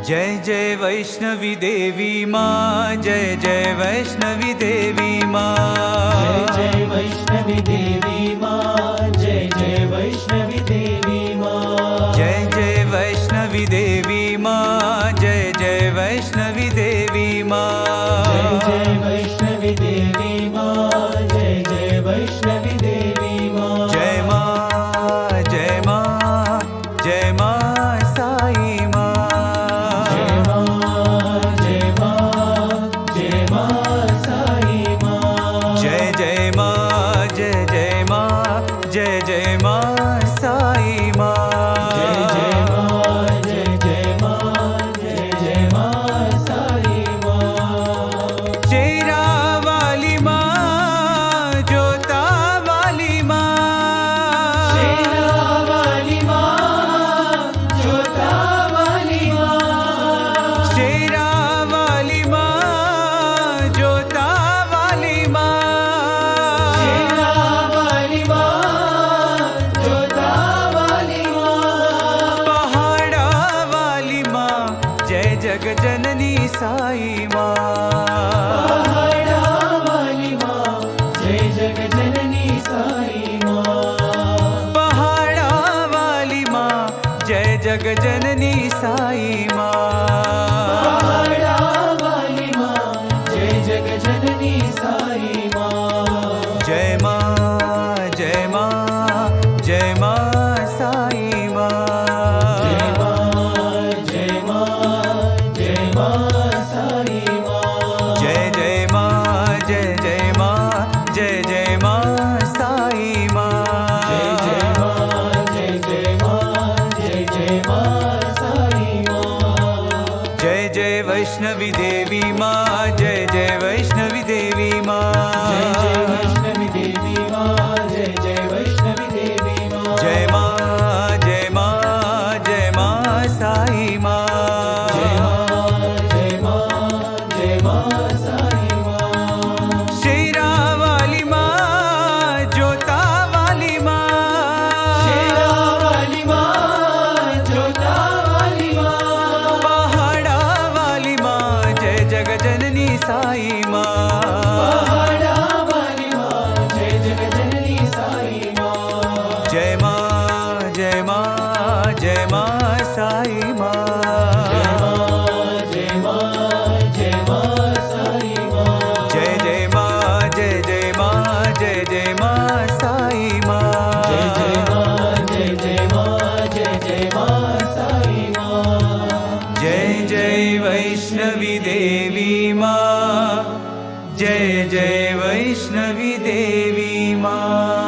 जय जय वैष्णवी देवी माँ, जय जय वैष्णवी देवी माँ, जय जय वैष्णवी देवी माँ, जय जय वैष्णवी देवी माँ, जय जय वैष्णवी देवी माँ, जय जय वैष्णवी देवी माँ, जय जय वैष्णवी देवी माँ, जय जय वैष्णवी देवी माँ। जय माँ, जय माँ, जय माँ साई माँ, जय माँ, जय माँ, जय माँ साई माँ। जय जय माँ, जय जय माँ, जय जय माँ साई माँ, जय जय माँ, जय जय माँ, जय जय माँ साई माँ। शेरा वाली माँ, जोता वाली माँ, शेरा वाली माँ, जोता वाली माँ, शेरा वाली माँ, जोता वाली माँ, शेरा वाली माँ, जोता वाली माँ। पहाड़ा वाली माँ, जय जग जननी साई माँ, पहाड़ा वाली माँ, जय जग जननी साई माँ। पहाड़ा वाली माँ, जय जग जननी साई माँ, पहाड़ा वाली माँ, जय जग जननी साई माँ। जय माँ, जय माँ, जय माँ साई माँ, जय माँ, जय माँ, जय माँ साई माँ। जय जय माँ, जय जय माँ, जय जय माँ साई माँ, जय जय माँ, जय जय माँ, जय जय माँ साई माँ। जय जय वैष्णवी देवी माँ, जय जय वैष्णवी देवी माँ, जय जय वैष्णवी देवी माँ, जय जय वैष्णवी देवी माँ। जय माँ, जय माँ, जय माँ साई माँ, जय माँ, जय माँ, जय माँ साई माँ। शेरा वाली माँ, जोता वाली माँ, शेरा वाली माँ, जोता वाली माँ। पहाड़ा वाली माँ, जय जग जननी साई माँ, पहाड़ा वाली माँ, जय जग जननी साई माँ। जय माँ, जय माँ, जय माँ साई माँ, जय माँ, जय माँ, जय माँ साई माँ। जय जय माँ, जय जय माँ, जय जय माँ साई माँ, जय जय माँ, जय जय माँ, जय जय माँ साई माँ। जय जय वैष्णवी देवी माँ, जय जय वैष्णवी देवी माँ।